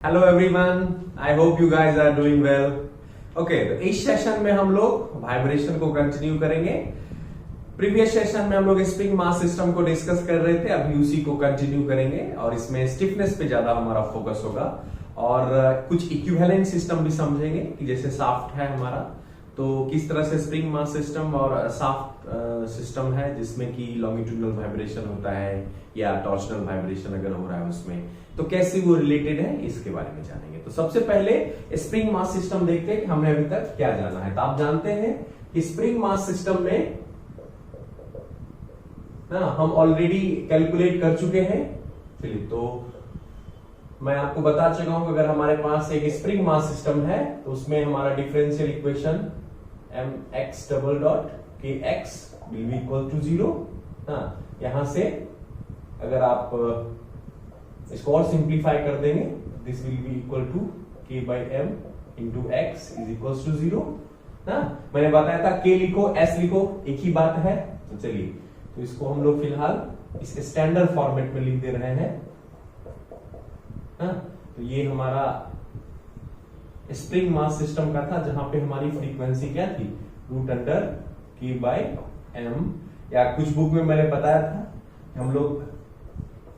Hello everyone, I hope you guys are doing well. Okay, तो इस session में हम लोग वाइब्रेशन को कंटिन्यू करेंगे। प्रीवियस सेशन में हम लोग स्प्रिंग मास सिस्टम को डिस्कस कर रहे थे, अभी उसी को कंटिन्यू करेंगे और इसमें स्टिफनेस पे ज्यादा हमारा फोकस होगा और कुछ इक्विवेलेंट सिस्टम भी समझेंगे कि जैसे शाफ्ट है हमारा, तो किस तरह से स्प्रिंग मास सिस्टम और शाफ्ट सिस्टम है जिसमें कि लॉन्गिट्यूडनल वाइब्रेशन होता है या टॉर्शनल वाइब्रेशन अगर हो रहा है उसमें, तो कैसे वो रिलेटेड है इसके बारे में जानेंगे। तो सबसे पहले स्प्रिंग मास सिस्टम देखते हैं कि हमने अभी तक क्या जाना है। तो आप जानते हैं कि स्प्रिंग मास सिस्टम में ना हम ऑलरेडी कैलकुलेट कर चुके हैं। चलिए, तो मैं आपको बता चुका हूं कि अगर हमारे पास एक स्प्रिंग मास सिस्टम है तो उसमें हमारा differential equation mx double dot के x will be equal to 0। यहां से अगर आप इसको और सिंप्लीफाई कर देंगे, this will be equal to k by M into X is equal to 0 ना। मैंने बताया था k लिखो s लिखो एक ही बात है। तो चलिए, तो इसको हम लोग फिलहाल इस स्टैंडर्ड फॉर्मेट में लिख दे रहे हैं। तो ये हमारा स्प्रिंग मास सिस्टम का था जहां पे हमारी फ्रीक्वेंसी क्या थी, रूट अंडर के बाई एम, या कुछ बुक में मैंने बताया था हम लोग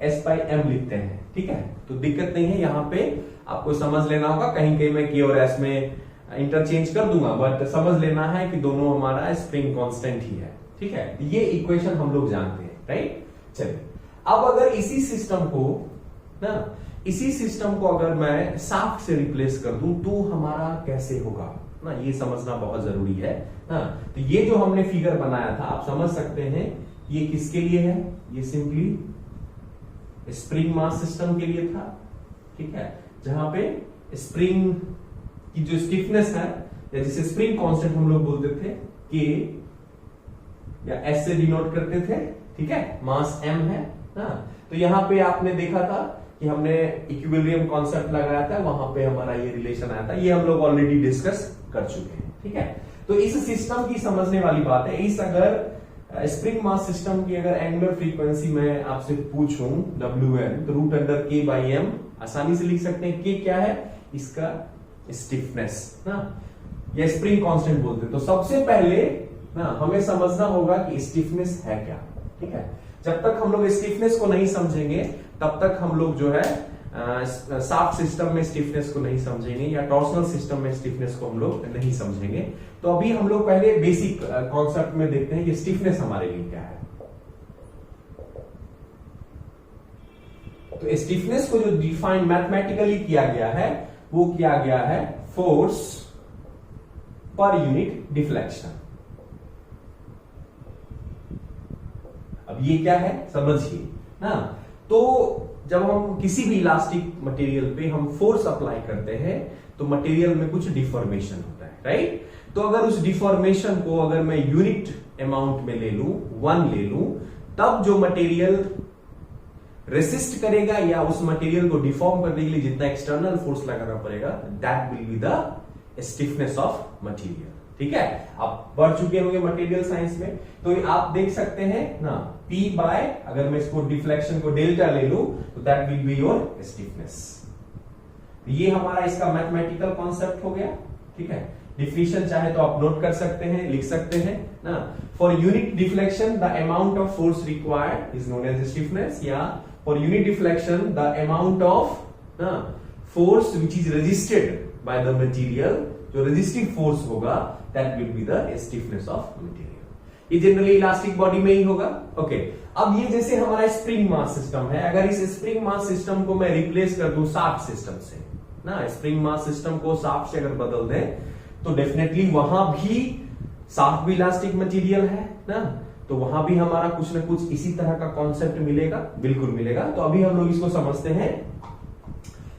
एस बाई एम लिखते हैं। ठीक है, तो दिक्कत नहीं है, यहाँ पे आपको समझ लेना होगा। कहीं कहीं मैं के और एस में इंटरचेंज कर दूंगा, बट समझ लेना है कि दोनों हमारा स्प्रिंग कांस्टेंट ही है। ठीक है, ये इक्वेशन हम लोग जानते हैं, राइट। चलिए, अब अगर इसी सिस्टम को अगर मैं शाफ्ट से रिप्लेस कर दूं तो हमारा कैसे होगा ना, ये समझना बहुत जरूरी है। तो ये जो हमने फिगर बनाया था आप समझ सकते हैं ये किसके लिए है, ये सिंपली स्प्रिंग मास सिस्टम के लिए था। ठीक है, जहां पे स्प्रिंग की जो स्टिफनेस है या जिसे स्प्रिंग कांस्टेंट हम लोग बोलते थे, के या एस से डिनोट करते थे। ठीक है, मास एम है ना। तो यहां पे आपने देखा था कि हमने इक्विलिब्रियम कॉन्सेप्ट लगाया था, वहां पे हमारा ये रिलेशन आया था। ये हम लोग ऑलरेडी डिस्कस कर चुके हैं। ठीक है, तो इस सिस्टम की समझने वाली बात है। इस अगर स्प्रिंग मास सिस्टम की अगर एंगुलर फ्रीक्वेंसी मैं आपसे पूछूं Wn, तो रूट अंडर के बाई एम आसानी से लिख सकते हैं। के क्या है, इसका स्टिफनेस ना, या स्प्रिंग कांस्टेंट बोलते हैं। तो सबसे पहले ना हमें समझना होगा कि स्टिफनेस है क्या। ठीक है, जब तक हम लोग स्टिफनेस को नहीं समझेंगे तब तक हम लोग जो है शाफ्ट सिस्टम में स्टिफनेस को नहीं समझेंगे या टॉर्सनल सिस्टम में स्टिफनेस को हम लोग नहीं समझेंगे। तो अभी हम लोग पहले बेसिक कॉन्सेप्ट में देखते हैं कि स्टिफनेस हमारे लिए क्या है। तो स्टिफनेस को जो डिफाइन मैथमेटिकली किया गया है वो किया गया है फोर्स पर यूनिट डिफ्लेक्शन। अब ये क्या है समझिए ना। तो जब हम किसी भी इलास्टिक मटेरियल पे हम फोर्स अप्लाई करते हैं तो मटेरियल में कुछ डिफॉर्मेशन होता है, राइट। तो अगर उस डिफॉर्मेशन को अगर मैं यूनिट अमाउंट में ले लूं, 1 ले लूं, तब जो मटेरियल रेसिस्ट करेगा या उस मटेरियल को डिफॉर्म करने के लिए जितना एक्सटर्नल फोर्स लगाना पड़ेगा, that will be the stiffness of material. ठीक है, आप बढ़ चुके होंगे मटेरियल साइंस में, तो आप देख सकते हैं ना, P बाय, अगर मैं इसको डिफ्लेक्शन को डेल्टा ले लूं तो that will be your stiffness. ये हमारा इसका मैथमेटिकल कॉन्सेप्ट हो गया। ठीक है, डिफिनेशन चाहे तो आप नोट कर सकते हैं, लिख सकते हैं ना। For unit deflection the amount of force required is known as stiffness, या for unit deflection the amount of force which is resisted by the material, जो रेजिस्टिव फोर्स होगा that will be the stiffness of material. ये generally elastic body में ही होगा। Okay, अब ये जैसे हमारा स्प्रिंग मास सिस्टम है, अगर इस स्प्रिंग मास सिस्टम को मैं रिप्लेस कर दूं शाफ्ट सिस्टम से ना, स्प्रिंग मास सिस्टम को शाफ्ट से अगर बदल दें तो डेफिनेटली वहां भी शाफ्ट भी इलास्टिक मटेरियल है ना, तो वहां भी हमारा कुछ ना कुछ इसी तरह का कॉन्सेप्ट मिलेगा, बिल्कुल मिलेगा। तो अभी हम लोग इसको समझते हैं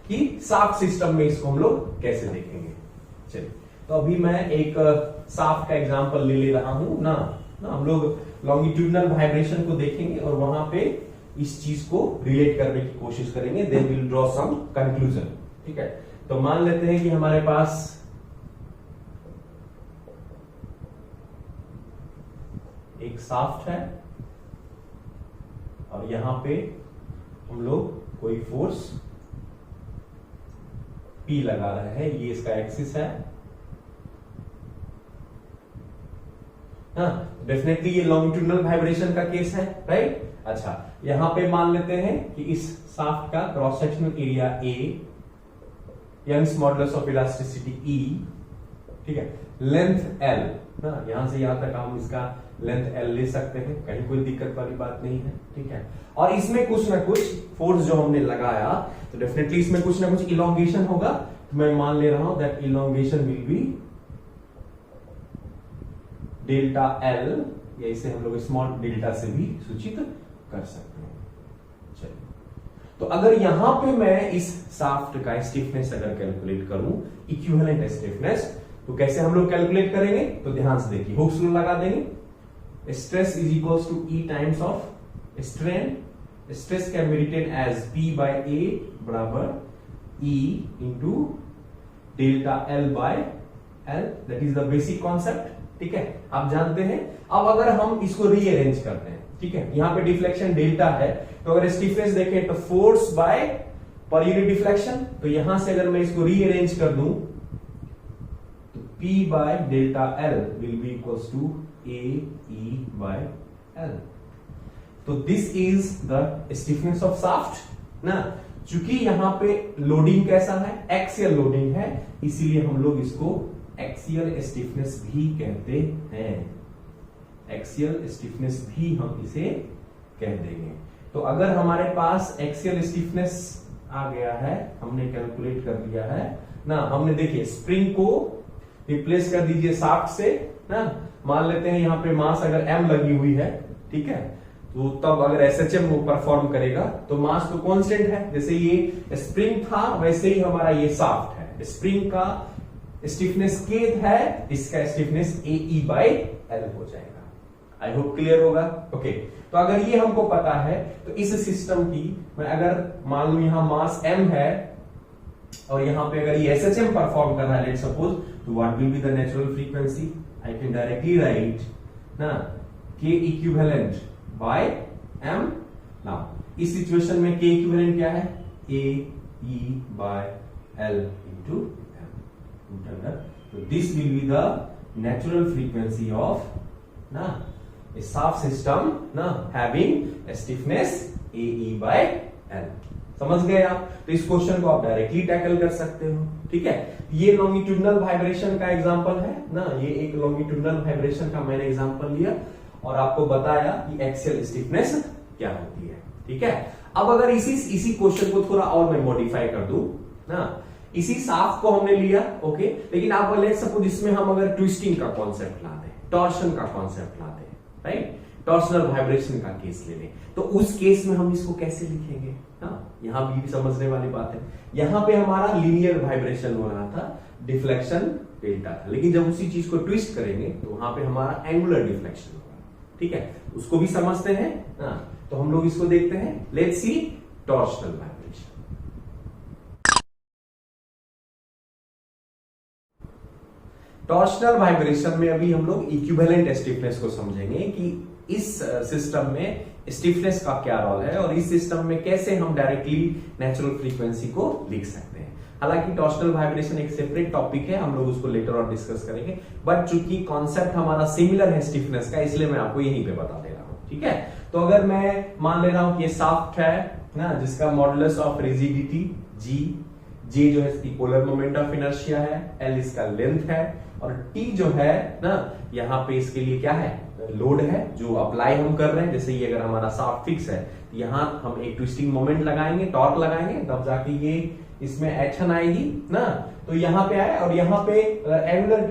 कि शाफ्ट सिस्टम में इसको हम लोग कैसे देखेंगे। चलिए, तो अभी मैं एक शाफ्ट का एग्जांपल ले रहा हूं ना। हम लोग लॉन्गिट्यूडनल वाइब्रेशन को देखेंगे और वहां पे इस चीज को रिलेट करने की कोशिश करेंगे, then will draw some conclusion. ठीक है, तो मान लेते हैं कि हमारे पास एक शाफ्ट है और यहां पे हम लोग कोई फोर्स P लगा रहे हैं, ये इसका एक्सिस है। हाँ, डेफिनेटली ये लॉन्गिट्यूडनल वाइब्रेशन का केस है, राइट। अच्छा, यहां पे मान लेते हैं कि इस शाफ्ट का cross sectional area A, Young's modulus of elasticity E, ठीक है, लेंथ L, ना यहां से यहां तक हम इसका लेंथ L ले सकते हैं, कहीं कोई दिक्कत वाली बात नहीं है, ठीक है। और इसमें कुछ ना कुछ फोर्स जो हमने लगाया, तो डेफिनेटली इसमें कुछ ना कुछ इलोंगेशन होगा, तो मैं मान ले रहा हूं that elongation will be delta L, या इसे हम लोग स्मॉल डेल्टा से भी सूचित कर सकते हैं। चलिए, तो अगर यहां पे मैं इस शाफ्ट का स्टिफनेस अगर कैलकुलेट करूं, इक्विवेलेंट स्टिफनेस, तो कैसे हम लोग कैलकुलेट करेंगे, तो ध्यान से देखिए, हुक्स रूल लगा देंगे। Stress is equals to E times of strain. Stress can be written as P by A बराबर E into delta L by L, that is the basic concept, ठीक है, आप जानते हैं। अब अगर हम इसको रीअरेंज करते हैं, ठीक है, यहां पे डिफ्लेक्शन डेल्टा है, तो अगर स्टिफनेस देखें तो force by per unit deflection, तो यहां से अगर मैं इसको रीअरेंज कर दूं तो P by delta L will be equals to A E by L। तो this is the stiffness of shaft ना। चूंकि यहां पे लोडिंग कैसा है, एक्सियल लोडिंग है, इसीलिए हम लोग इसको एक्सियल स्टिफनेस भी कहते हैं। एक्सियल स्टिफनेस भी हम इसे कह देंगे। तो अगर हमारे पास एक्सियल स्टिफनेस आ गया है, हमने कैलकुलेट कर लिया है ना, हमने देखिए स्प्रिंग को रिप्लेस कर दीजिए शाफ्ट से ना, मान लेते हैं यहां पे मास अगर M लगी हुई है, ठीक है, तो तब अगर SHM परफॉर्म करेगा तो मास तो कांस्टेंट है, जैसे ये स्प्रिंग था वैसे ही हमारा ये शाफ्ट है। स्प्रिंग का स्टिफनेस K है, इसका स्टिफनेस AE बाय L हो जाएगा। आई होप क्लियर होगा। ओके, तो अगर ये हमको पता है तो इस सिस्टम की मैं अगर मान लू यहां मास M है और यहां पे अगर ये SHM परफॉर्म कर रहा है, लेट्स सपोज, तो what will be the natural frequency, I can directly write ना K equivalent by M। Now इस सिचुएशन में K इक्विवेलेंट क्या है, AE by L into M। तो this will be the natural frequency of ना a shaft system ना having stiffness AE by L। समझ गए आप। तो इस क्वेश्चन को आप डायरेक्टली टैकल कर सकते हो, ठीक है। ये लॉन्गिट्यूडनल वाइब्रेशन का एग्जांपल है ना, ये एक लॉन्गिट्यूडनल वाइब्रेशन का मैंने एग्जांपल लिया और आपको बताया कि एक्सियल स्टिफनेस क्या होती है, ठीक है। अब अगर इसी क्वेश्चन को थोड़ा और मैं मॉडिफाई कर दूं ना, इसी शाफ्ट को हमने लिया, ओके, लेकिन आप लेट्स सपोज इसमें हम अगर ट्विस्टिंग का कॉन्सेप्ट ला दें, टॉर्शन का कॉन्सेप्ट ला दें, राइट, टॉर्शनल वाइब्रेशन का केस ले लें, तो उस केस में हम इसको कैसे लिखेंगे, हाँ, यहां भी समझने वाली बात है। यहां पे हमारा लीनियर वाइब्रेशन हो रहा था, डिफ्लेक्शन डेल्टा था, लेकिन जब उसी चीज को ट्विस्ट करेंगे तो वहां पे हमारा एंगुलर डिफ्लेक्शन होगा, ठीक है, उसको भी समझते हैं। हाँ, तो हम लोग इसको देखते हैं, let's see torsional vibration. Torsional vibration में अभी हम लोग इक्विवेलेंट स्टिफनेस को समझेंगे कि इस सिस्टम में स्टिफनेस का क्या रोल है और इस सिस्टम में कैसे हम डायरेक्टली नेचुरल फ्रीक्वेंसी को लिख सकते हैं। हालांकि टॉर्शनल वाइब्रेशन एक सेपरेट टॉपिक है, हम लोग उसको लेटर और डिस्कस करेंगे, बट चूंकि कॉन्सेप्ट हमारा सिमिलर है स्टिफनेस का, इसलिए मैं आपको यहीं पे बता दे रहा हूं, ठीक है। तो अगर मैं मान ले रहा हूं कि ये शाफ्ट है ना, जिसका मॉडुलस ऑफ रिजिडिटी G जो है इसकी पोलर मोमेंट ऑफ इनर्शिया है, L इसका लेंथ है और T जो है ना, यहाँ पे इसके लिए क्या है, लोड है जो अप्लाई हम कर रहे हैं। जैसे ये अगर हमारा शाफ्ट फिक्स है तो यहाँ हम एक ट्विस्टिंग मोमेंट लगाएंगे, टॉर्क लगाएंगे, तब जाके ये इसमें एक्शन आएगी ना, तो यहाँ पे आए। और यहाँ पे एंगुलर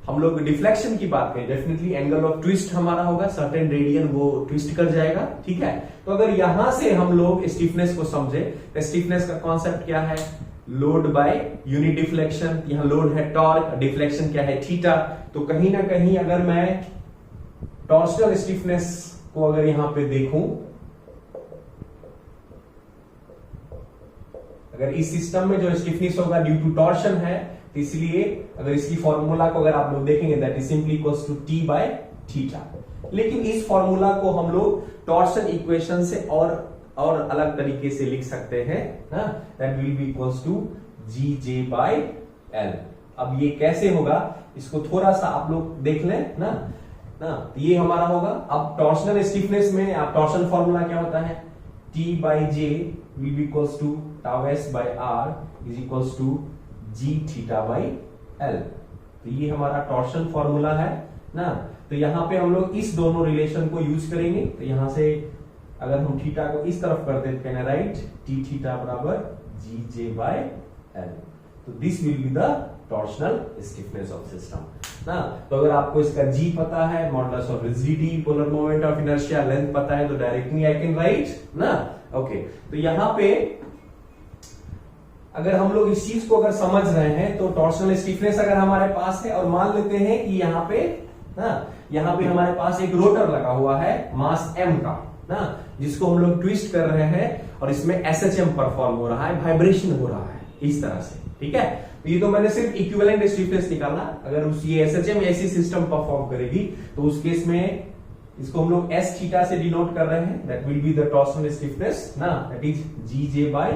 हम लोग डिफ्लेक्शन की बात करें, डेफिनेटली एंगल ऑफ ट्विस्ट हमारा होगा, सर्टेन रेडियन वो ट्विस्ट कर जाएगा, ठीक है। तो अगर यहां से हम लोग स्टिफनेस को समझे तो स्टिफनेस का कॉन्सेप्ट क्या है, लोड बाय यूनिट डिफ्लेक्शन, यहां लोड है टॉर्क, डिफ्लेक्शन क्या है थीटा। तो कहीं ना कहीं अगर मैं टॉर्शनल स्टिफनेस को अगर यहां पे देखूं, अगर इस सिस्टम में जो स्टिफनेस होगा ड्यू टू टॉर्शन है, तो इसलिए अगर इसकी फॉर्मूला को अगर आप लोग देखेंगे that is simply equals to T by theta. लेकिन इस फॉर्मूला को हम लोग टॉर्शन इक्वेशन से और और अलग तरीके से लिख सकते हैं ना, that will be equals to G J by L. अब ये कैसे होगा इसको थोड़ा सा आप लोग देख लें ना तो ये हमारा होगा। अब टॉर्शनल स्टिफनेस में आप टॉर्शन फॉर्मूला क्या होता है, T by J will be equals to tau S by R is equals to G theta by L. तो ये हमारा टॉर्शन फॉर्मूला है ना। तो यहां पे हम लोग इस दोनों रिलेशन को यूज करेंगे। तो यहां से अगर हम थीटा को इस तरफ कर देते हैं राइट, टी थीटा बराबर जी जे बाय एल। तो this will be the torsional stiffness of system ना। तो अगर आपको इसका जी पता है, modulus of rigidity, polar moment of inertia, length पता है, तो डायरेक्टली आई कैन राइट ना। ओके, तो यहां पे अगर हम लोग इस चीज को अगर समझ रहे हैं तो टॉर्शनल स्टिफनेस अगर हमारे पास है और मान लेते हैं कि यहाँ पे हमारे पास एक रोटर लगा हुआ है मास m का ना, जिसको हम लोग ट्विस्ट कर रहे हैं और इसमें SHM परफॉर्म हो रहा है, वाइब्रेशन हो रहा है इस तरह से, ठीक है। तो ये तो मैंने सिर्फ इक्विवेलेंट स्टिफनेस निकाला। अगर उस ये SHM ऐसी सिस्टम परफॉर्म करेगी तो उस केस में इसको हम लोग S थीटा से डिनोट कर रहे हैं, that will be the torsional stiffness ना, that is G J by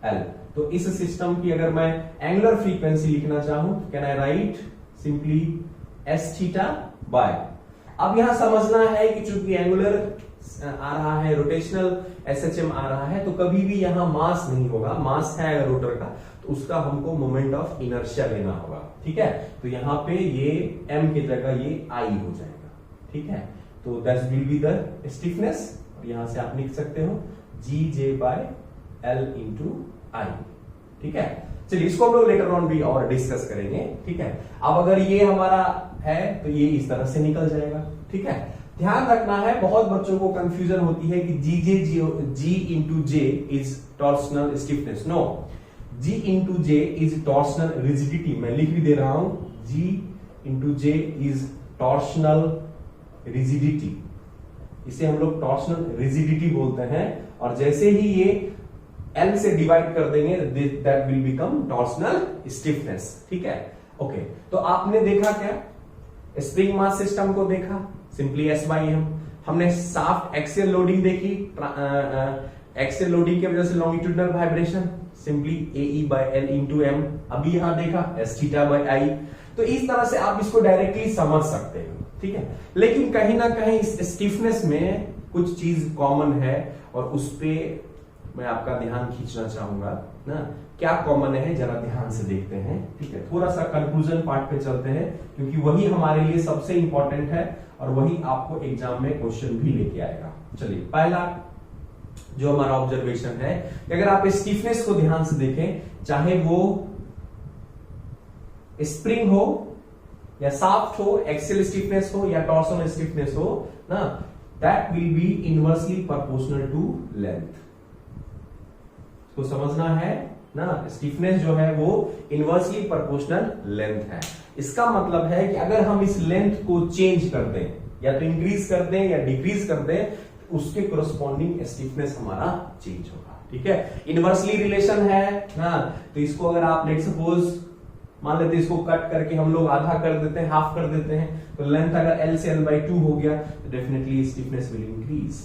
L. तो इस सिस्टम की अगर मैं एंगुलर फ्रीक्वेंसी लिखना चाहूं, can I right simply S theta by. अब यहां समझना है कि चूंकि एंगुलर आ रहा है, रोटेशनल SHM आ रहा है, तो कभी भी यहां मास नहीं होगा। मास है अगर रोटर का तो उसका हमको मोमेंट ऑफ इनर्शिया लेना होगा, ठीक है। तो यहां पे ये m की जगह ये I हो जाएगा, ठीक है। तो that will be the stiffness, और यहां से आप लिख सकते हो जी जे बाय एल इंटू आई, ठीक है। चलिए इसको हम लोग लेटर ऑन भी और डिस्कस करेंगे, ठीक है। अब अगर ये हमारा है तो ये इस तरह से निकल जाएगा, ठीक है। ध्यान रखना है, बहुत बच्चों को कंफ्यूजन होती है कि G into J is torsional stiffness. No, G into J is torsional rigidity. मैं लिख भी दे रहा हूं, G into J is torsional rigidity. इसे हम लोग टॉर्शनल रिजिडिटी बोलते हैं, और जैसे ही ये L से डिवाइड कर देंगे that will become torsional stiffness, ठीक है। ओके, तो आपने देखा क्या, स्प्रिंग मास सिस्टम को देखा, सिंपली S बाई एम। हमने साफ्ट एक्सियल लोडिंग देखी, एक्सियल लोडिंग की वजह से longitudinal vibration, simply AE by L into M. अभी यहां देखा S थीटा बाय आई। तो इस तरह से आप इसको डायरेक्टली समझ सकते हो, ठीक है। लेकिन कहीं ना कहीं इस स्टिफनेस में कुछ चीज कॉमन है, और उस पर मैं आपका ध्यान खींचना चाहूंगा ना। क्या कॉमन है जरा ध्यान से देखते हैं, ठीक है। थोड़ा सा कंक्लूजन पार्ट पे चलते हैं, क्योंकि वही हमारे लिए सबसे इंपॉर्टेंट है और वही आपको एग्जाम में क्वेश्चन भी लेके आएगा। चलिए, पहला जो हमारा ऑब्जर्वेशन है कि अगर आप स्टिफनेस को ध्यान से देखें, चाहे वो स्प्रिंग हो या साफ्ट हो, एक्सियल स्टिफनेस हो या टॉर्सनल स्टिफनेस हो ना, that will be inversely proportional to length. तो समझना है ना, स्टिफनेस जो है वो इनवर्सली प्रोपोर्शनल लेंथ है। इसका मतलब है कि अगर हम इस लेंथ को चेंज कर दें, या तो इंक्रीज कर दें या डिक्रीज कर दें, तो उसके कोरस्पॉन्डिंग स्टिफनेस हमारा चेंज होगा, ठीक है। इनवर्सली रिलेशन है ना, तो इसको अगर आप लेट सपोज मान लेते हैं, इसको कट करके हम लोग आधा कर देते हैं, हाफ कर देते हैं, तो लेंथ अगर L से L/2 हो गया तो डेफिनेटली स्टिफनेस विल इंक्रीज,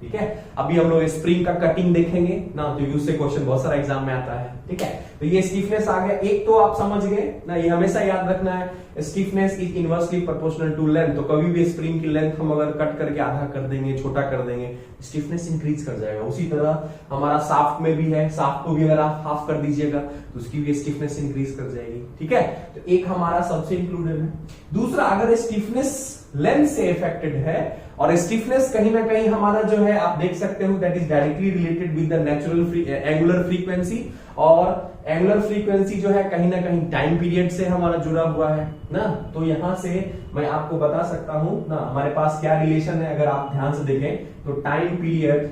ठीक है। अभी हम लोग स्प्रिंग का कटिंग देखेंगे ना, तो उससे क्वेश्चन बहुत सारा एग्जाम में आता है, ठीक है। तो ये स्टिफनेस आ गया, एक तो आप समझ गए ना, ये हमेशा याद रखना है, stiffness is inversely proportional to length. तो कभी भी स्प्रिंग की लेंथ हम अगर कट करके आधा कर देंगे, छोटा कर देंगे, स्टिफनेस इंक्रीज कर जाएगा। उसी तरह हमारा साफ्ट में भी है, साफ्ट को भी अगर आप हाफ कर दीजिएगा तो उसकी भी स्टिफनेस इंक्रीज कर जाएगी, ठीक है। तो एक हमारा सबसे इंक्लूडेड है। दूसरा, अगर स्टिफनेस लेंथ से इफेक्टेड है और स्टिफनेस कहीं ना कहीं हमारा जो है आप देख सकते हो that is directly related with the natural angular frequency, और एंगुलर फ्रीक्वेंसी जो है कहीं ना कहीं टाइम पीरियड से हमारा जुड़ा हुआ है ना। तो यहां से मैं आपको बता सकता हूं ना, हमारे पास क्या रिलेशन है, अगर आप ध्यान से देखें तो time period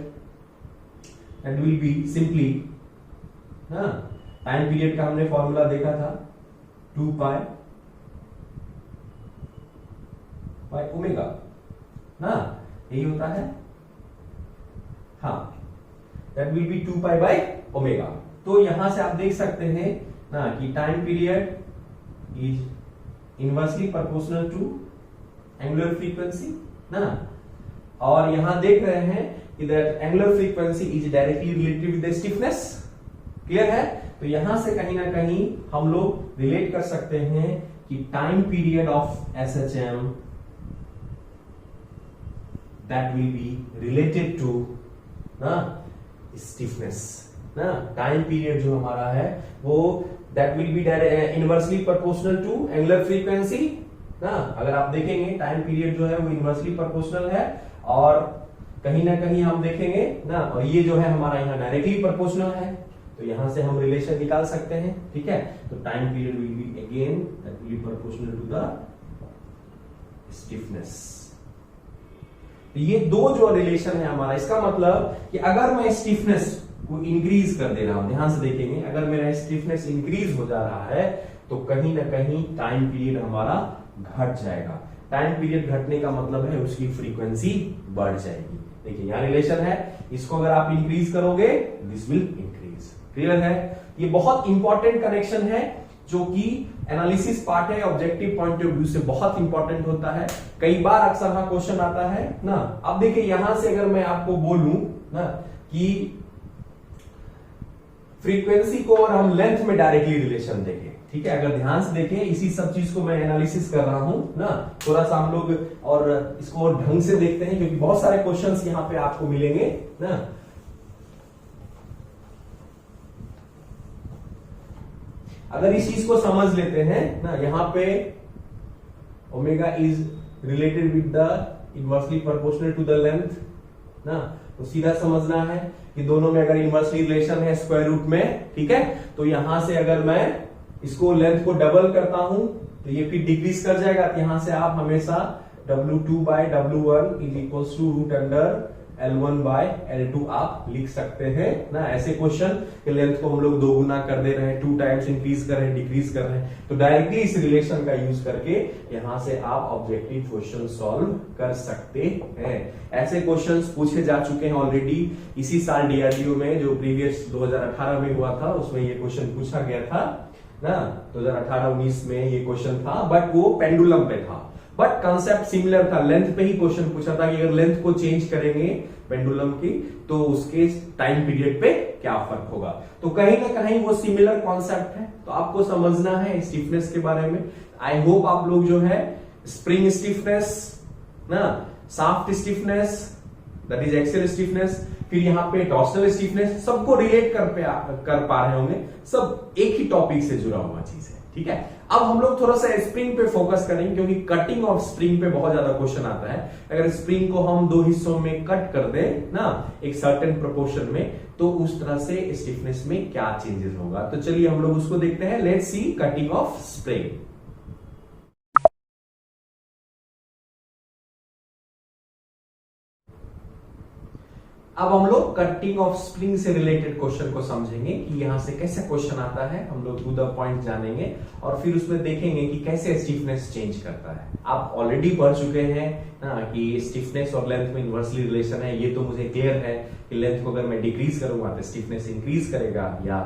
that will be simply ना, टाइम पीरियड का हमने फॉर्मूला देखा था 2 पाई बाय ओमेगा ना, यही होता है, हाँ, that will be 2 pi by omega. तो यहां से आप देख सकते हैं ना कि time period is inversely proportional to angular frequency ना, और यहां देख रहे हैं that angular frequency is directly related with the stiffness. Clear है? तो यहां से कहीं ना कहीं हम लोग रिलेट कर सकते हैं कि time period of SHM that will be related to ना स्टिफनेस ना, टाइम पीरियड जो हमारा है वो that will be inversely proportional to angular frequency ना। अगर आप देखेंगे टाइम पीरियड जो है वो इनवर्सली प्रोपोर्शनल है, और कहीं ना कहीं हम देखेंगे ना, और ये जो है हमारा यहाँ डायरेक्टली प्रोपोर्शनल है, तो यहां से हम रिलेशन निकाल सकते हैं। ठीक है, तो time period will be again that will be proportional to the stiffness. ये दो जो रिलेशन है हमारा, इसका मतलब कि अगर मैं स्टिफनेस को इंक्रीज कर दे रहा हूं, ध्यान से देखेंगे, अगर मेरा स्टिफनेस इंक्रीज हो जा रहा है तो कहीं ना कहीं टाइम पीरियड हमारा घट जाएगा। टाइम पीरियड घटने का मतलब है उसकी फ्रीक्वेंसी बढ़ जाएगी। देखिए यहां रिलेशन है, इसको अगर आप इंक्रीज करोगे दिस विल इंक्रीज। क्लियर है? ये बहुत इंपॉर्टेंट कनेक्शन है जो कि एनालिसिस पार्ट है, ऑब्जेक्टिव पॉइंट ऑफ व्यू से बहुत इंपॉर्टेंट होता है। कई बार अक्सर हाँ क्वेश्चन आता है ना। अब देखिए यहां से अगर मैं आपको बोलूं ना कि फ्रीक्वेंसी को और हम लेंथ में डायरेक्टली रिलेशन देखें, ठीक है, अगर ध्यान से देखें, इसी सब चीज को मैं एनालिसिस कर रहा हूं ना, थोड़ा सा हम लोग और इसको और ढंग से देखते हैं क्योंकि बहुत सारे क्वेश्चंस यहां पे आपको मिलेंगे ना। अगर इस चीज को समझ लेते हैं ना, यहां पे omega is related with the inversely proportional to the length ना, तो सीधा समझना है कि दोनों में अगर इनवर्सली रिलेशन है स्क्वायर रूट में, ठीक है, तो यहां से अगर मैं इसको लेंथ को डबल करता हूं तो ये फिर डिक्रीज कर जाएगा। तो यहां से आप हमेशा W2 by W1 is equal to root under L1 by L2 आप लिख सकते हैं ना। ऐसे क्वेश्चन के लेंथ को हम लोग दो गुना कर दे रहे हैं, 2 टाइम्स इंक्रीज कर रहे हैं, डिक्रीज कर रहे हैं, तो डायरेक्टली इस रिलेशन का यूज करके यहां से आप ऑब्जेक्टिव क्वेश्चन सॉल्व कर सकते हैं। ऐसे क्वेश्चंस पूछे जा चुके हैं ऑलरेडी इसी साल DRDO में, जो प्रीवियस 2018 में हुआ था उसमें ये क्वेश्चन पूछा गया था ना। 2018-19 में ये क्वेश्चन था, बट वो पेंडुलम पे था, बट कंसेप्ट सिमिलर था। लेंथ पे ही क्वेश्चन पूछा था कि अगर लेंथ को चेंज करेंगे पेंडुलम की तो उसके टाइम पीरियड पे क्या फर्क होगा। तो कहीं ना कहीं वो सिमिलर कॉन्सेप्ट है, तो आपको समझना है स्टिफनेस के बारे में। आई होप आप लोग जो है स्प्रिंग स्टिफनेस ना, shaft stiffness that is axial stiffness, फिर यहाँ पे टॉर्सनल स्टिफनेस, सबको रिलेट कर पा रहे होंगे। सब एक ही टॉपिक से जुड़ा हुआ चीज है, ठीक है। अब हम लोग थोड़ा सा स्प्रिंग पे फोकस करेंगे क्योंकि कटिंग ऑफ स्प्रिंग पे बहुत ज्यादा क्वेश्चन आता है। अगर स्प्रिंग को हम दो हिस्सों में कट कर दें ना एक सर्टेन प्रोपोर्शन में, तो उस तरह से स्टिफनेस में क्या चेंजेस होगा। तो चलिए हम लोग उसको देखते हैं। Let's see cutting of spring. अब हम लोग कटिंग ऑफ स्प्रिंग से रिलेटेड क्वेश्चन को समझेंगे कि यहां से कैसे क्वेश्चन आता है, हम लोग टू द पॉइंट जानेंगे और फिर उसमें देखेंगे कि कैसे स्टिफनेस चेंज करता है। आप ऑलरेडी पढ़ चुके हैं ना कि स्टिफनेस और लेंथ में इनवर्सली रिलेशन है, ये तो मुझे क्लियर है कि लेंथ को अगर मैं डिक्रीज करूंगा तो स्टिफनेस इंक्रीज करेगा, या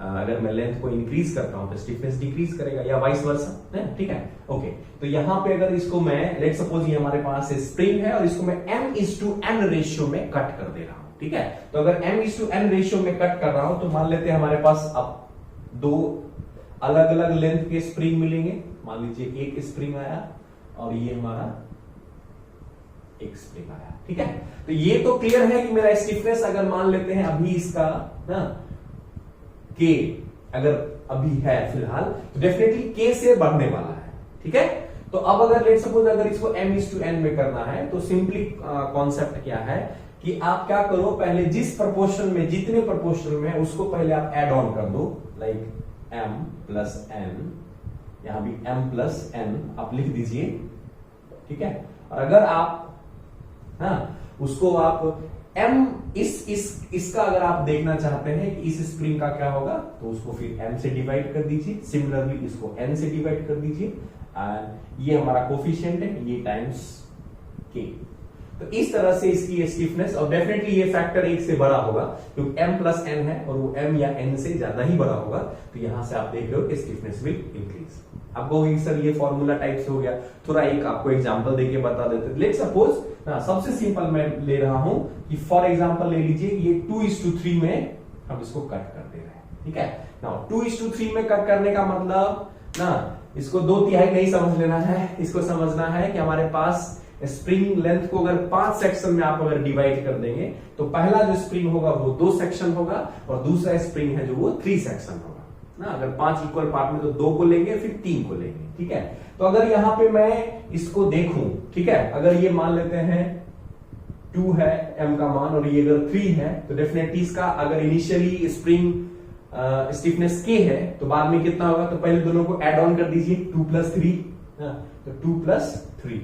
अगर मैं लेंथ को इंक्रीज करता हूं तो स्टिफनेस डिक्रीज करेगा, या वाइस वर्सा, ठीक है। ओके, तो यहां पे अगर इसको मैं लेट सपोज ये हमारे पास स्प्रिंग है और इसको मैं M:n रेशियो में कट कर दे रहा हूं, ठीक है। तो अगर M:n रेशियो में कट कर रहा हूं तो मान लेते हैं हमारे पास अब दो अलग अलग लेंथ के स्प्रिंग मिलेंगे। मान लीजिए एक स्प्रिंग आया और ये हमारा एक स्प्रिंग आया, ठीक है। तो ये तो क्लियर है कि मेरा स्टिफनेस अगर मान लेते हैं अभी इसका ना K अगर अभी है फिलहाल, तो डेफिनेटली K से बढ़ने वाला है, ठीक है। तो अब अगर लेट सपोज अगर इसको M:n में करना है तो सिंपली कॉन्सेप्ट क्या है कि आप क्या करो, पहले जिस प्रोपोर्शन में जितने प्रोपोर्शन में उसको पहले आप ऐड ऑन कर दो, लाइक M+n, यहां भी M+n आप लिख दीजिए, ठीक है। और अगर आप उसको आप M इसका अगर आप देखना चाहते हैं कि इस स्प्रिंग का क्या होगा तो उसको फिर M से डिवाइड कर दीजिए, सिमिलरली इसको N से डिवाइड कर दीजिए, एंड ये हमारा कोफिशिएंट है, ये टाइम्स K। तो इस तरह से इसकी स्टिफनेस, और डेफिनेटली ये फैक्टर 1 से बड़ा होगा क्योंकि m प्लस n है और वो m या n से ज्यादा ही बड़ा होगा, तो यहां से आप देख रहे हो कि स्टिफनेस विल इंक्रीज। आपको सर ये फॉर्मूला टाइप से हो गया, थोड़ा एक आपको एग्जांपल देके बता देते। लेट सपोज सबसे सिंपल मैं ले रहा हूं कि फॉर एग्जांपल ले लीजिए ये 2:3 में हम इसको कट कर दे रहे हैं, ठीक है ना। 2:3 में कट करने का मतलब ना, इसको 2/3 नहीं समझ लेना है, इसको समझना है कि हमारे पास स्प्रिंग लेंथ को अगर 5 सेक्शन में आप अगर डिवाइड कर देंगे तो पहला जो स्प्रिंग होगा वो 2 सेक्शन होगा और दूसरा स्प्रिंग है जो वो 3 सेक्शन होगा ना। अगर 5 इक्वल पार्ट में तो 2 को लेंगे फिर 3 को लेंगे, ठीक है। तो अगर यहां पे मैं इसको देखूं, ठीक है, अगर ये मान लेते हैं 2 है m का मान और ये अगर 3 है, तो डेफिनेटली इसका अगर इनिशियली स्प्रिंग स्टिफनेस k है तो बाद में कितना होगा, तो पहले दोनों को ऐड ऑन कर दीजिए 2 + 3, तो 2 + 3।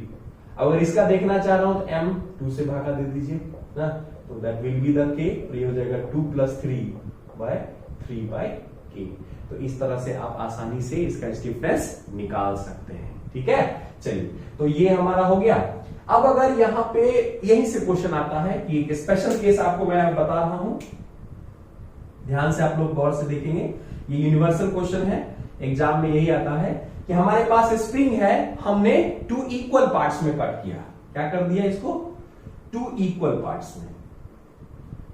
अगर इसका देखना चाह रहा हूं तो m 2 से भागा दे दीजिए ना, तो that will be the k, और ये हो जाएगा 2 + 3/3/k। तो इस तरह से आप आसानी से इसका स्टिफनेस निकाल सकते हैं, ठीक है। चलिए, तो ये हमारा हो गया। अब अगर यहां पे यहीं से क्वेश्चन आता है कि एक स्पेशल केस आपको मैं बता रहा हूं, ध्यान से आप लोग गौर से देखेंगे, ये यूनिवर्सल क्वेश्चन है, एग्जाम में यही आता है कि हमारे पास स्प्रिंग है, हमने 2 इक्वल पार्ट्स में कट किया। क्या कर दिया इसको? 2 इक्वल पार्ट्स में।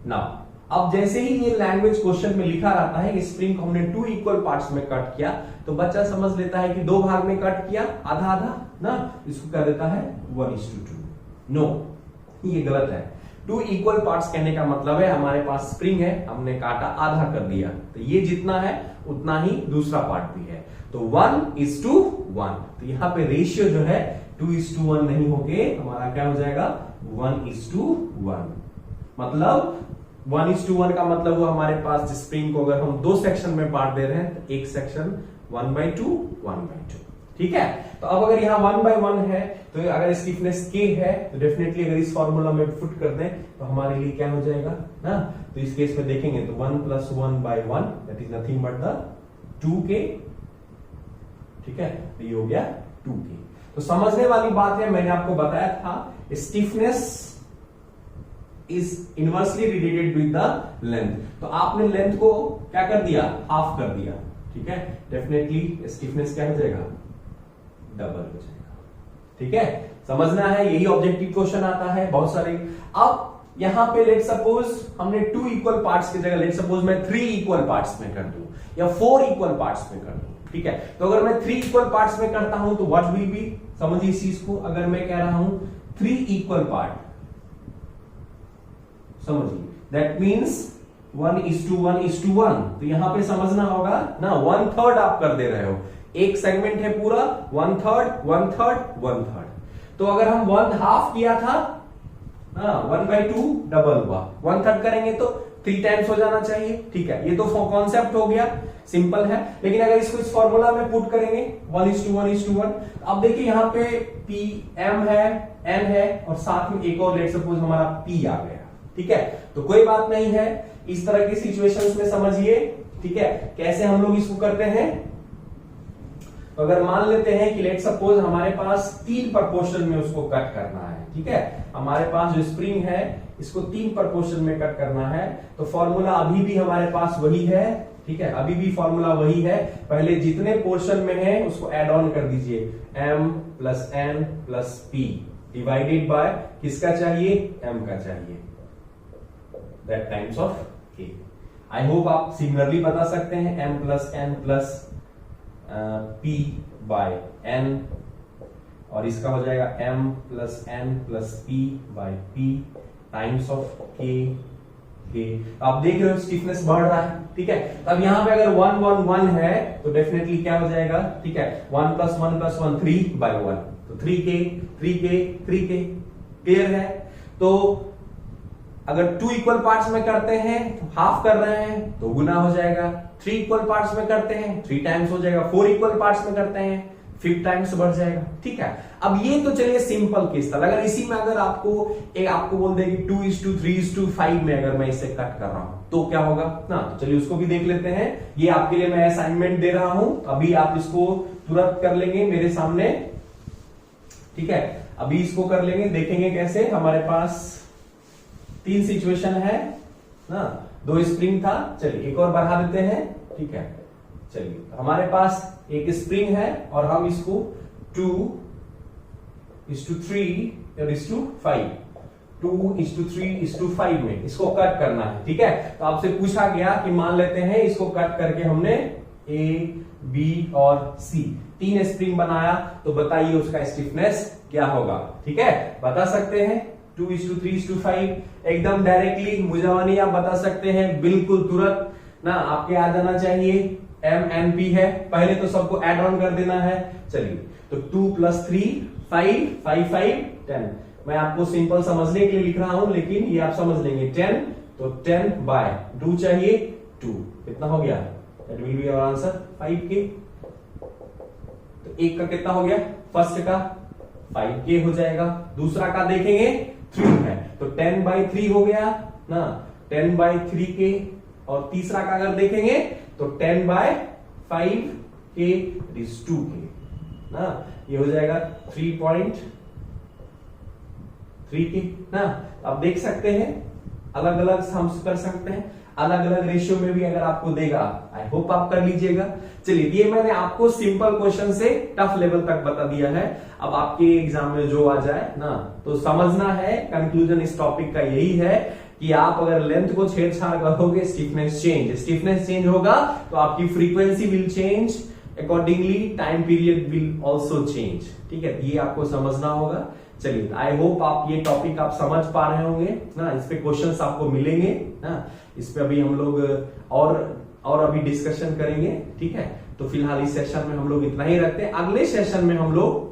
नाउ अब जैसे ही ये लैंग्वेज क्वेश्चन में लिखा रहता है कि स्प्रिंग को हमने 2 इक्वल पार्ट्स में कट किया, तो बच्चा समझ लेता है कि 2 भाग में कट किया, आधा आधा ना, इसको कह देता है 1:2। नो, ये गलत है। 2 इक्वल पार्ट्स कहने का मतलब है हमारे पास स्प्रिंग है, हमने काटा, आधा कर दिया, तो ये जितना है उतना ही दूसरा पार्ट भी है, तो 1:1। तो यहां पे रेशियो जो है 2:1 नहीं होके हमारा क्या हो जाएगा, 1:1। मतलब 1:1 का मतलब वो हमारे पास स्प्रिंग को अगर हम 2 सेक्शन में बांट दे रहे हैं तो एक सेक्शन 1/2 1/2, ठीक है। तो अब अगर यहाँ 1/1 है, तो अगर स्टिफनेस k है तो डेफिनेटली अगर इस फॉर्मूला में पुट कर दें तो हमारे लिए क्या हो जाएगा ना, तो इस केस में देखेंगे तो 1 + 1/1 that is nothing but the 2k, ठीक है। तो ये हो गया 2k। तो समझने वाली बात है, मैंने आपको बताया था stiffness is inversely related with the length. तो आपने लेंथ को क्या कर दिया, हाफ कर दिया, ठीक है। डेफिनेटली स्टिफनेस क्या हो जाएगा, डबल हो जाएगा, ठीक है। समझना है, यही ऑब्जेक्टिव क्वेश्चन आता है बहुत सारे। अब यहां पे लेट सपोज हमने 2 इक्वल पार्ट्स की जगह लेट सपोज मैं 3 इक्वल पार्ट्स में कर दूं या 4 इक्वल पार्ट्स में कर दूं, ठीक है। तो अगर मैं 3 इक्वल पार्ट्स में करता हूं तो व्हाट विल बी, समझिए इस चीज को, अगर मैं कह रहा हूं 3 इक्वल पार्ट, समझिए दैट मीन्स 1:1:1। तो यहां पे समझना होगा ना, 1/3 आप कर दे रहे हो, एक सेगमेंट है पूरा 1/3 1/3 1/3। तो अगर हम 1/2 किया था, 1/2 डबल हुआ, 1/3 करेंगे तो 3 टाइम्स हो जाना चाहिए, ठीक है। ये तो कॉन्सेप्ट हो गया, सिंपल है। लेकिन अगर इसको इस फॉर्मूला में पुट करेंगे 1:1:1, अब देखिए यहां पे PM है, N है और साथ में एक और लेट सपोज हमारा P आ गया, ठीक है। तो कोई बात नहीं है, इस तरह की सिचुएशंस में समझिए, ठीक है, कैसे हम लोग इसको करते हैं। तो अगर मान लेते हैं कि लेट सपोज हमारे पास 3 प्रोपोर्शन में उसको कट करना है, ठीक है। हमारे पास जो स्प्रिंग है इसको 3 प्रोपोर्शन में कट करना है, तो फॉर्मूला अभी भी हमारे पास वही है, ठीक है, अभी भी फॉर्मूला वही है। पहले जितने पोर्शन में है उसको ऐड ऑन कर दीजिए, m + n + p divided by किसका चाहिए, m का चाहिए, that times of k। I hope आप सिमिलरली बता सकते हैं, m + n + p/n, और इसका हो जाएगा m + n + p/p times of k। आप देख रहे हो स्टिफनेस बढ़ रहा है, ठीक है। अब यहां पे अगर 1 1 1 है तो डेफिनेटली क्या हो जाएगा, ठीक है, 1 + 1 + 1 3/1, तो 3k 3k 3k, क्लियर है। तो अगर 2 इक्वल पार्ट्स में करते हैं तो हाफ कर रहे हैं तो गुना हो जाएगा, 3 इक्वल पार्ट्स में करते हैं 3 टाइम्स हो जाएगा, 4 इक्वल पार्ट्स में करते हैं 5 टाइम्स बढ़ जाएगा, ठीक है। अब ये तो चलिए सिंपल केस था। अगर इसी में अगर आपको बोल दे कि 2:3:5 में अगर मैं इसे कट कर रहा हूं तो क्या होगा ना, तो चलिए उसको भी देख लेते हैं। ये आपके लिए मैं असाइनमेंट दे रहा हूं, अभी आप इसको तुरंत कर लेंगे मेरे सामने, ठीक है। अभी इसको कर लेंगे, देखेंगे कैसे। हमारे पास 3 सिचुएशन है ना, 2 स्प्रिंग था, चलिए एक और बढ़ा देते हैं, ठीक है। चलिए हमारे पास एक स्प्रिंग है और हम इसको 2:3 और 2:5 2:3 में इसको कट करना है, ठीक है। तो आपसे पूछा गया कि मान लेते हैं इसको कट करके हमने A, B और C 3 स्प्रिंग बनाया, तो बताइए उसका स्टिफनेस क्या होगा, ठीक है। बता सकते हैं 2:3:5 एकदम डायरेक्टली मुझे आप बता सकते हैं, बिल्कुल तुरंत ना, आपके आ जाना चाहिए। MNP है, पहले तो सबको एड ऑन कर देना है। चलिए तो 2 + 3 5 5 5 10, मैं आपको सिंपल समझने के लिए लिख रहा हूं, लेकिन ये आप समझ लेंगे 10, तो 10/2 चाहिए 2, कितना हो गया, that will be our answer 5K। तो एक का कितना हो गया, फर्स्ट का 5K हो जाएगा, दूसरा का देखेंगे 3 है, तो 10/3 हो गया ना, 10/3K, और तीसरा का अगर देखेंगे तो 10/5K इज 2K ना, ये हो जाएगा 3.3K ना। आप देख सकते हैं अलग अलग हम कर सकते हैं, अलग अलग रेशियो में भी अगर आपको देगा, आई होप आप कर लीजिएगा। चलिए ये मैंने आपको सिंपल क्वेश्चन से टफ लेवल तक बता दिया है, अब आपके एग्जाम में जो आ जाए ना, तो समझना है। कंक्लूजन इस टॉपिक का यही है कि आप अगर लेंथ को छेड़छाड़ करोगे, स्टिफनेस चेंज होगा, तो आपकी frequency will change, accordingly time period will also change, ठीक है। ये आपको समझना होगा। चलिए आई होप आप ये टॉपिक आप समझ पा रहे होंगे ना, इस पे क्वेश्चंस आपको मिलेंगे ना, इस पे अभी हम लोग और अभी डिस्कशन करेंगे, ठीक है। तो फिलहाल इस सेशन में हम लोग इतना ही रखते हैं, अगले सेशन में हम लोग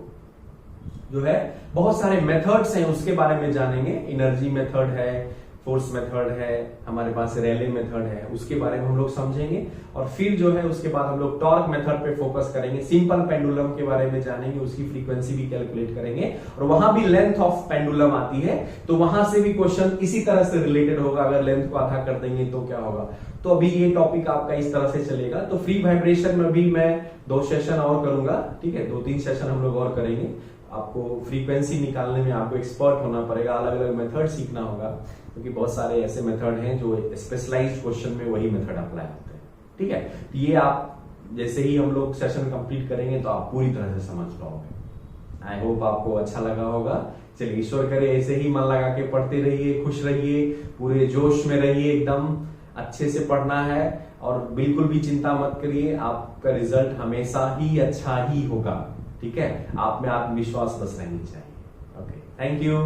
जो है बहुत सारे मेथड्स हैं उसके बारे में जानेंगे। एनर्जी मेथड है, फोर्स मेथड है, हमारे पास रेले मेथड है, उसके बारे में हम लोग समझेंगे। और फिर जो है उसके बाद हम लोग टॉर्क मेथड पे फोकस करेंगे, सिंपल पेंडुलम के बारे में जानेंगे, उसकी फ्रीक्वेंसी भी कैलकुलेट करेंगे, और वहां भी लेंथ ऑफ पेंडुलम आती है, तो वहां से भी क्वेश्चन इसी तरह से रिलेटेड होगा, अगर लेंथ को आधा कर देंगे तो क्या होगा। तो अभी ये टॉपिक आपका इस तरह से चलेगा। तो फ्री वाइब्रेशन में भी मैं 2 सेशन और करूंगा, ठीक है, 2-3 सेशन हम लोग और करेंगे। आपको फ्रीक्वेंसी निकालने में आपको एक्सपर्ट होना पड़ेगा, अलग अलग मेथड सीखना होगा, क्योंकि बहुत सारे ऐसे मेथड हैं जो स्पेशलाइज्ड क्वेश्चन में वही मेथड अप्लाई होते हैं, ठीक है। तो ये आप जैसे ही हम लोग सेशन कंप्लीट करेंगे तो आप पूरी तरह से समझ पाओगे। आई होप आपको अच्छा लगा होगा। चलिए ईश्वर करे ऐसे ही मन लगा के पढ़ते रहिए, खुश रहिए, पूरे जोश में रहिए, एकदम अच्छे से पढ़ना है, और बिल्कुल भी चिंता मत करिए, आपका रिजल्ट हमेशा ही अच्छा ही होगा, ठीक है। आप में आत्मविश्वास बस रहनी चाहिए। Okay, thank you.